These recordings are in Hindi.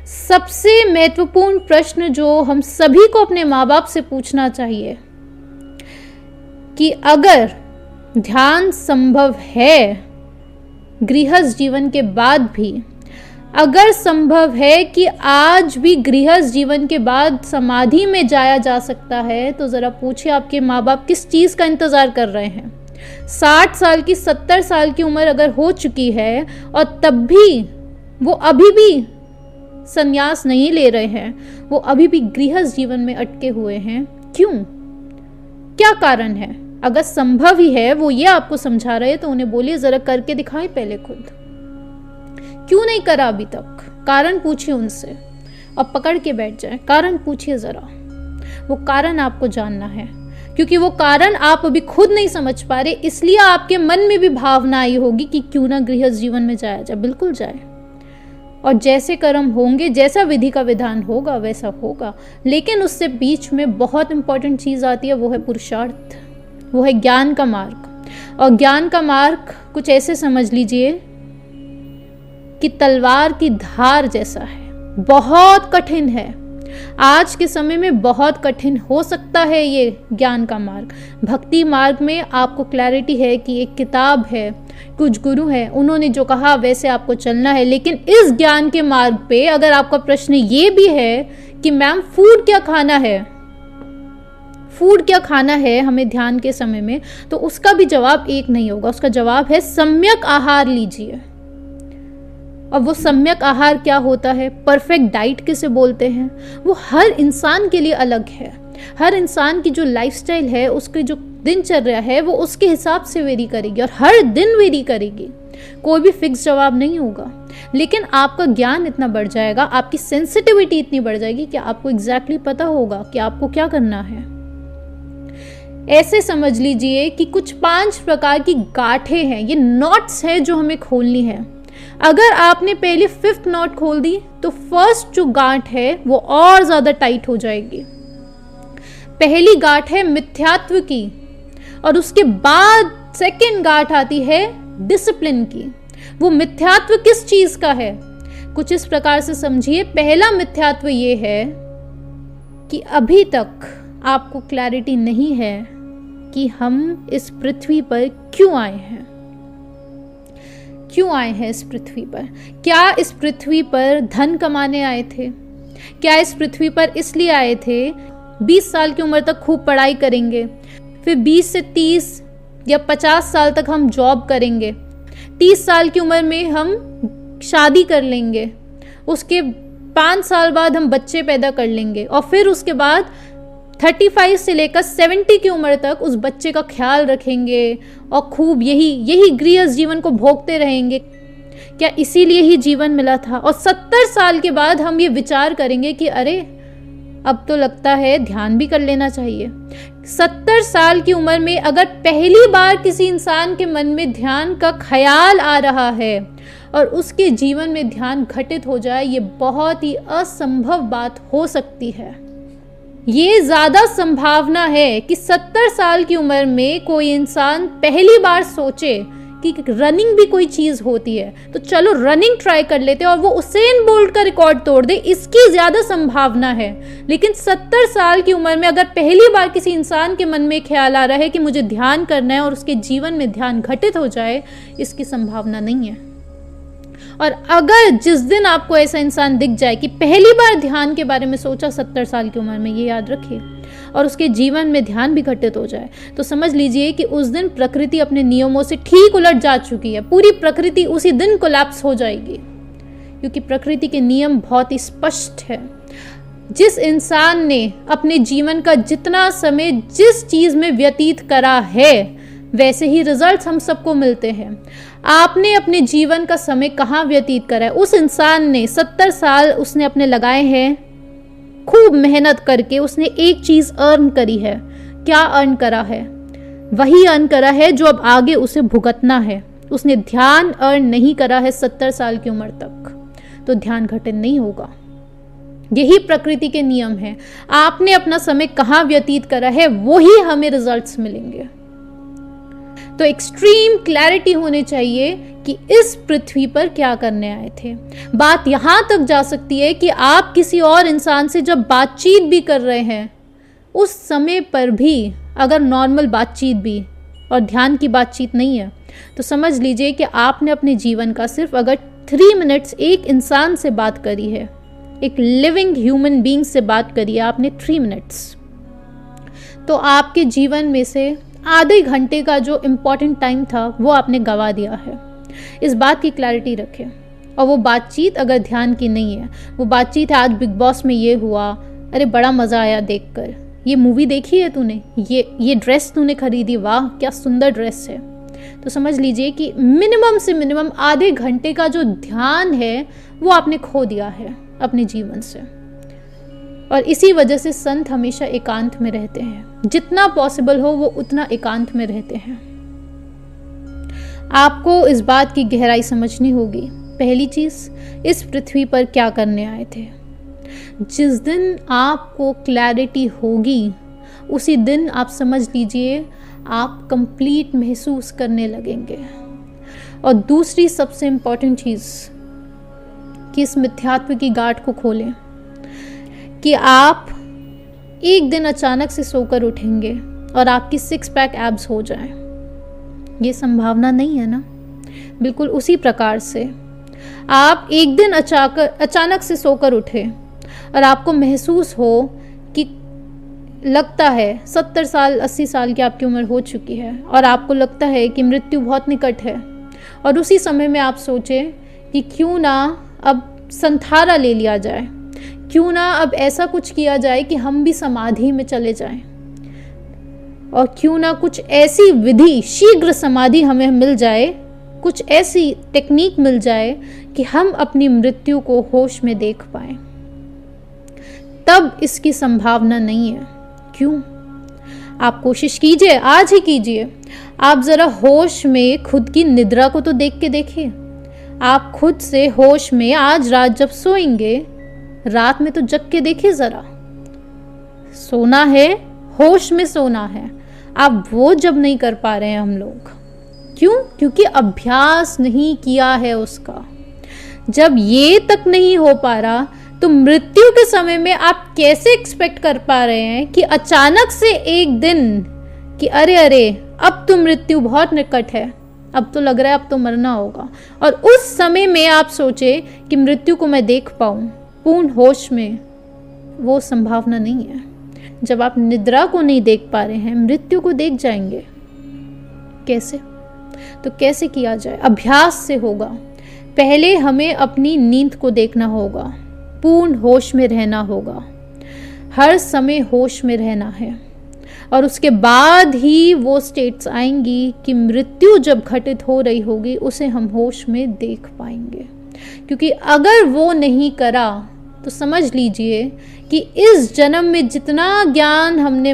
सबसे महत्वपूर्ण प्रश्न जो हम सभी को अपने माँ बाप से पूछना चाहिए कि अगर ध्यान संभव है गृहस्थ जीवन के बाद भी, अगर संभव है कि आज भी गृहस्थ जीवन के बाद समाधि में जाया जा सकता है, तो ज़रा पूछिए आपके माँ बाप किस चीज़ का इंतज़ार कर रहे हैं। 60 साल की 70 साल की उम्र अगर हो चुकी है और तब भी वो अभी भी संन्यास नहीं ले रहे हैं, वो अभी भी गृहस्थ जीवन में अटके हुए हैं, क्यों? क्या कारण है? अगर संभव ही है, वो ये आपको समझा रहे हैं, तो उन्हें बोलिए ज़रा करके दिखाएं पहले खुद। क्यों नहीं करा अभी तक? कारण पूछिए उनसे और पकड़ के बैठ जाए। कारण पूछिए ज़रा, वो कारण आपको जानना है, क्योंकि वो कारण आप अभी खुद नहीं समझ पा रहे, इसलिए आपके मन में भी भावना आई होगी कि क्यों ना गृहस्थ जीवन में जाया जाए। बिल्कुल जाए, और जैसे कर्म होंगे, जैसा विधि का विधान होगा वैसा होगा। लेकिन उससे बीच में बहुत इंपॉर्टेंट चीज़ आती है, वो है पुरुषार्थ, वो है ज्ञान का मार्ग। और ज्ञान का मार्ग कुछ ऐसे समझ लीजिए कि तलवार की धार जैसा है, बहुत कठिन है। आज के समय में बहुत कठिन हो सकता है ये ज्ञान का मार्ग। भक्ति मार्ग में आपको क्लैरिटी है कि एक किताब है, कुछ गुरु है, उन्होंने जो कहा वैसे आपको चलना है। लेकिन इस ज्ञान के मार्ग पे अगर आपका प्रश्न ये भी है कि मैम फूड क्या खाना है, फूड क्या खाना है हमें ध्यान के समय में, तो उसका भी जवाब एक नहीं होगा। उसका जवाब है सम्यक आहार लीजिए। और वो सम्यक आहार क्या होता है, परफेक्ट डाइट किसे बोलते हैं, वो हर इंसान के लिए अलग है। हर इंसान की जो लाइफस्टाइल है, उसकी जो दिनचर्या है, वो उसके हिसाब से वेरी करेगी और हर दिन वेरी करेगी। कोई भी फिक्स जवाब नहीं होगा। लेकिन आपका ज्ञान इतना बढ़ जाएगा, आपकी सेंसिटिविटी इतनी बढ़ जाएगी कि आपको एग्जैक्टली पता होगा कि आपको क्या करना है। ऐसे समझ लीजिए कि कुछ 5 प्रकार की गांठें हैं, ये नॉट्स है जो हमें खोलनी है। अगर आपने पहले 5th नॉट खोल दी तो फर्स्ट जो गांठ है वो और ज्यादा टाइट हो जाएगी। पहली गांठ है मिथ्यात्व की, और उसके बाद सेकंड गांठ आती है डिसिप्लिन की। वो मिथ्यात्व किस चीज का है, कुछ इस प्रकार से समझिए। पहला मिथ्यात्व ये है कि अभी तक आपको क्लैरिटी नहीं है कि हम इस पृथ्वी पर क्यों आए हैं। क्यों आए हैं इस पृथ्वी पर? क्या इस पृथ्वी पर धन कमाने आए थे? क्या इस पृथ्वी पर इसलिए आए थे 20 साल की उम्र तक खूब पढ़ाई करेंगे, फिर 20 से 30 या 50 साल तक हम जॉब करेंगे, 30 साल की उम्र में हम शादी कर लेंगे, उसके 5 साल बाद हम बच्चे पैदा कर लेंगे, और फिर उसके बाद 35 से लेकर 70 की उम्र तक उस बच्चे का ख्याल रखेंगे और खूब यही गृहस्थ जीवन को भोगते रहेंगे। क्या इसीलिए ही जीवन मिला था? और 70 साल के बाद हम ये विचार करेंगे कि अरे अब तो लगता है ध्यान भी कर लेना चाहिए। 70 साल की उम्र में अगर पहली बार किसी इंसान के मन में ध्यान का ख्याल आ रहा है और उसके जीवन में ध्यान घटित हो जाए, ये बहुत ही असंभव बात हो सकती है। ये ज़्यादा संभावना है कि 70 साल की उम्र में कोई इंसान पहली बार सोचे कि रनिंग भी कोई चीज़ होती है, तो चलो रनिंग ट्राई कर लेते हैं, और वो उसेन बोल्ट का रिकॉर्ड तोड़ दे, इसकी ज़्यादा संभावना है। लेकिन 70 साल की उम्र में अगर पहली बार किसी इंसान के मन में ख्याल आ रहा है कि मुझे ध्यान करना है और उसके जीवन में ध्यान घटित हो जाए, इसकी संभावना नहीं है। और अगर जिस दिन आपको ऐसा इंसान दिख जाए कि पहली बार ध्यान के बारे में सोचा 70 साल की उम्र में, ये याद रखिए, और उसके जीवन में ध्यान भी घटित हो जाए, तो समझ लीजिए कि उस दिन प्रकृति अपने नियमों से ठीक उलट जा चुकी है। पूरी प्रकृति उसी दिन कोलैप्स हो जाएगी, क्योंकि प्रकृति के नियम बहुत ही स्पष्ट है। जिस इंसान ने अपने जीवन का जितना समय जिस चीज़ में व्यतीत करा है, वैसे ही रिजल्ट्स हम सबको मिलते हैं। आपने अपने जीवन का समय कहाँ व्यतीत करा है? उस इंसान ने 70 साल उसने अपने लगाए हैं, खूब मेहनत करके उसने एक चीज़ अर्न करी है। क्या अर्न करा है? वही अर्न करा है जो अब आगे उसे भुगतना है। उसने ध्यान अर्न नहीं करा है 70 साल की उम्र तक, तो ध्यान घटित नहीं होगा। यही प्रकृति के नियम है। आपने अपना समय कहाँ व्यतीत करा है, वही हमें रिजल्ट्स मिलेंगे। तो एक्सट्रीम क्लैरिटी होनी चाहिए कि इस पृथ्वी पर क्या करने आए थे। बात यहाँ तक जा सकती है कि आप किसी और इंसान से जब बातचीत भी कर रहे हैं, उस समय पर भी अगर नॉर्मल बातचीत भी और ध्यान की बातचीत नहीं है, तो समझ लीजिए कि आपने अपने जीवन का सिर्फ अगर 3 मिनट्स एक इंसान से बात करी है, एक लिविंग ह्यूमन बीइंग से बात करी है आपने 3 मिनट्स, तो आपके जीवन में से आधे घंटे का जो इम्पोर्टेंट टाइम था वो आपने गंवा दिया है। इस बात की क्लैरिटी रखें। और वो बातचीत अगर ध्यान की नहीं है, वो बातचीत है आज बिग बॉस में ये हुआ, अरे बड़ा मज़ा आया देखकर, ये मूवी देखी है तूने, ये ड्रेस तूने खरीदी, वाह क्या सुंदर ड्रेस है, तो समझ लीजिए कि मिनिमम से मिनिमम आधे घंटे का जो ध्यान है वो आपने खो दिया है अपने जीवन से। और इसी वजह से संत हमेशा एकांत में रहते हैं, जितना पॉसिबल हो वो उतना एकांत में रहते हैं। आपको इस बात की गहराई समझनी होगी। पहली चीज, इस पृथ्वी पर क्या करने आए थे। जिस दिन आपको क्लैरिटी होगी उसी दिन आप समझ लीजिए आप कंप्लीट महसूस करने लगेंगे। और दूसरी सबसे इम्पॉर्टेंट चीज़ कि इस मिथ्यात्व की गांठ को खोलें कि आप एक दिन अचानक से सोकर उठेंगे और आपकी 6 पैक एब्स हो जाएं। ये संभावना नहीं है ना। बिल्कुल उसी प्रकार से आप एक दिन अचानक से सोकर उठे और आपको महसूस हो कि लगता है 70 साल 80 साल की आपकी उम्र हो चुकी है और आपको लगता है कि मृत्यु बहुत निकट है, और उसी समय में आप सोचें कि क्यों ना अब संथारा ले लिया जाए, क्यों ना अब ऐसा कुछ किया जाए कि हम भी समाधि में चले जाएं, और क्यों ना कुछ ऐसी विधि शीघ्र समाधि हमें मिल जाए, कुछ ऐसी टेक्निक मिल जाए कि हम अपनी मृत्यु को होश में देख पाएं। तब इसकी संभावना नहीं है। क्यों? आप कोशिश कीजिए, आज ही कीजिए। आप जरा होश में खुद की निद्रा को तो देख के देखिए। आप खुद से होश में आज रात जब सोएंगे, रात में तो जग के देखिए जरा। सोना है, होश में सोना है, आप वो जब नहीं कर पा रहे हैं हम लोग। क्यों? क्योंकि अभ्यास नहीं किया है उसका। जब ये तक नहीं हो पा रहा तो मृत्यु के समय में आप कैसे एक्सपेक्ट कर पा रहे हैं कि अचानक से एक दिन कि अरे अरे अब तो मृत्यु बहुत निकट है, अब तो लग रहा है अब तो मरना होगा, और उस समय में आप सोचे कि मृत्यु को मैं देख पाऊं पूर्ण होश में, वो संभावना नहीं है। जब आप निद्रा को नहीं देख पा रहे हैं, मृत्यु को देख जाएंगे कैसे? तो कैसे किया जाए? अभ्यास से होगा। पहले हमें अपनी नींद को देखना होगा, पूर्ण होश में रहना होगा, हर समय होश में रहना है, और उसके बाद ही वो स्टेट्स आएंगी कि मृत्यु जब घटित हो रही होगी उसे हम होश में देख पाएंगे। क्योंकि अगर वो नहीं करा तो समझ लीजिए कि इस जन्म में जितना ज्ञान हमने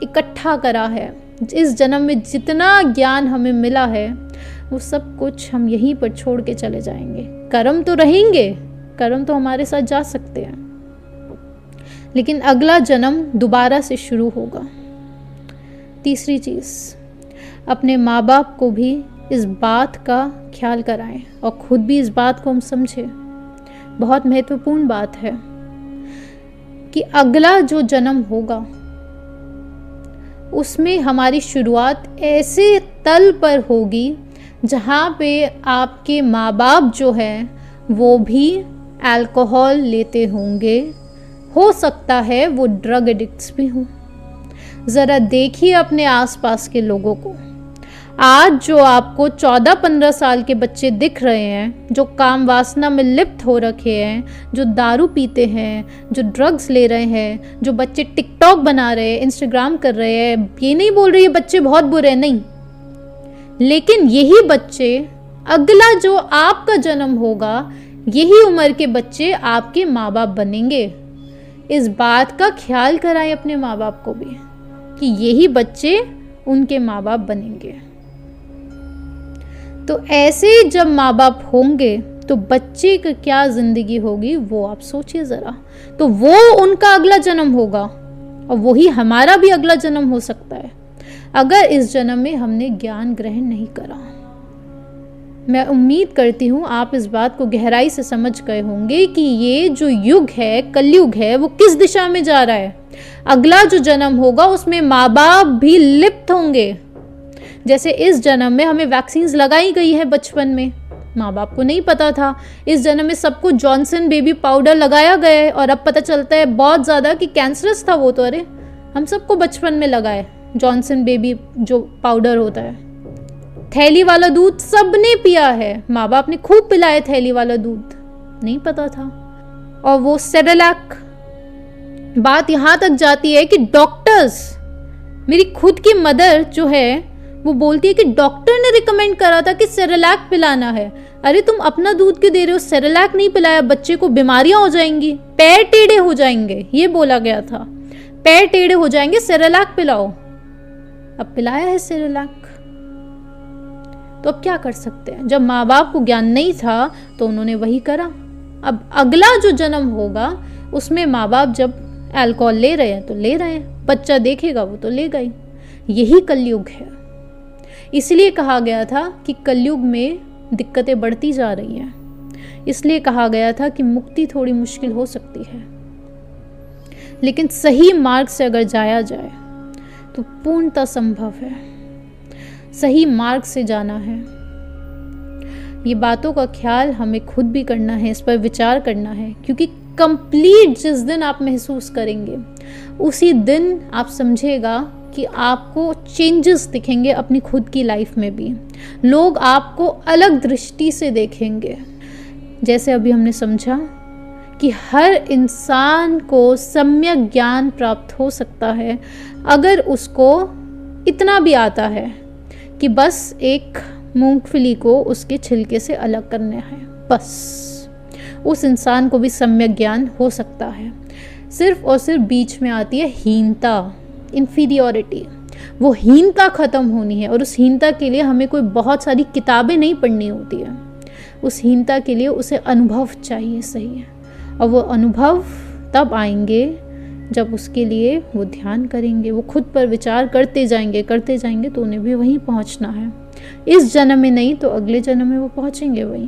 इकट्ठा करा है, इस जन्म में जितना ज्ञान हमें मिला है, वो सब कुछ हम यहीं पर छोड़ के चले जाएंगे। कर्म तो रहेंगे, कर्म तो हमारे साथ जा सकते हैं, लेकिन अगला जन्म दोबारा से शुरू होगा। तीसरी चीज़, अपने माँ बाप को भी इस बात का ख्याल कराएं और खुद भी इस बात को हम समझें। बहुत महत्वपूर्ण बात है कि अगला जो जन्म होगा उसमें हमारी शुरुआत ऐसे तल पर होगी जहाँ पे आपके माँ बाप जो हैं वो भी अल्कोहल लेते होंगे, हो सकता है वो ड्रग एडिक्ट्स भी हों। ज़रा देखिए अपने आसपास के लोगों को। आज जो आपको 14-15 साल के बच्चे दिख रहे हैं, जो काम वासना में लिप्त हो रखे हैं, जो दारू पीते हैं, जो ड्रग्स ले रहे हैं, जो बच्चे टिकटॉक बना रहे हैं, इंस्टाग्राम कर रहे हैं, ये नहीं बोल रही है बच्चे बहुत बुरे हैं, नहीं, लेकिन यही बच्चे अगला जो आपका जन्म होगा, यही उम्र के बच्चे आपके माँ बाप बनेंगे। इस बात का ख्याल कराएं अपने माँ बाप को भी कि यही बच्चे उनके माँ बाप बनेंगे। तो ऐसे जब माँ बाप होंगे तो बच्चे की क्या ज़िंदगी होगी वो आप सोचिए ज़रा। तो वो उनका अगला जन्म होगा और वही हमारा भी अगला जन्म हो सकता है अगर इस जन्म में हमने ज्ञान ग्रहण नहीं करा। मैं उम्मीद करती हूँ आप इस बात को गहराई से समझ गए होंगे कि ये जो युग है, कलयुग है, वो किस दिशा में जा रहा है। अगला जो जन्म होगा उसमें माँ बाप भी लिप्त होंगे। जैसे इस जन्म में हमें वैक्सीन्स लगाई गई है बचपन में, माँ बाप को नहीं पता था। इस जन्म में सबको जॉनसन बेबी पाउडर लगाया गया है और अब पता चलता है बहुत ज़्यादा कि कैंसरस था वो तो। अरे हम सबको बचपन में लगाए जॉनसन बेबी जो पाउडर होता है। थैली वाला दूध सबने पिया है, माँ बाप ने खूब पिलाया थैली वाला दूध, नहीं पता था। और वो सेरेलैक, बात यहाँ तक जाती है कि डॉक्टर्स, मेरी खुद की मदर जो है वो बोलती है कि डॉक्टर ने रिकमेंड करा था कि सेरेलैक पिलाना है। अरे तुम अपना दूध क्यों दे रहे हो? सेरेलैक नहीं पिलाया, बच्चे को बीमारियां हो जाएंगी, पैर टेढ़े हो जाएंगे, ये बोला गया था। पैर टेढ़े हो जाएंगे, सेरेलैक पिलाओ। अब पिलाया है सेरेलैक, तो अब क्या कर सकते हैं? जब माँ बाप को ज्ञान नहीं था तो उन्होंने वही करा। अब अगला जो जन्म होगा उसमें माँ बाप जब अल्कोहल ले रहे हैं तो ले रहे हैं, बच्चा देखेगा वो तो लेगा ही। यही कलयुग है। इसलिए कहा गया था कि कलयुग में दिक्कतें बढ़ती जा रही हैं। इसलिए कहा गया था कि मुक्ति थोड़ी मुश्किल हो सकती है, लेकिन सही मार्ग से अगर जाया जाए तो पूर्णतः संभव है। सही मार्ग से जाना है। ये बातों का ख्याल हमें खुद भी करना है, इस पर विचार करना है, क्योंकि कंप्लीट जिस दिन आप महसूस करेंगे उसी दिन आप समझेगा कि आपको चेंजेस दिखेंगे अपनी खुद की लाइफ में भी। लोग आपको अलग दृष्टि से देखेंगे। जैसे अभी हमने समझा कि हर इंसान को सम्यक ज्ञान प्राप्त हो सकता है अगर उसको इतना भी आता है कि बस एक मूंगफली को उसके छिलके से अलग करना है, बस उस इंसान को भी सम्यक ज्ञान हो सकता है। सिर्फ और सिर्फ बीच में आती है हीनता, इन्फीरियॉरिटी। वो हीनता ख़त्म होनी है, और उस हीनता के लिए हमें कोई बहुत सारी किताबें नहीं पढ़नी होती है। उस हीनता के लिए उसे अनुभव चाहिए, सही है। और वो अनुभव तब आएंगे जब उसके लिए वो ध्यान करेंगे, वो खुद पर विचार करते जाएंगे तो उन्हें भी वहीं पहुंचना है। इस जन्म में नहीं तो अगले जन्म में वो पहुंचेंगे वहीं।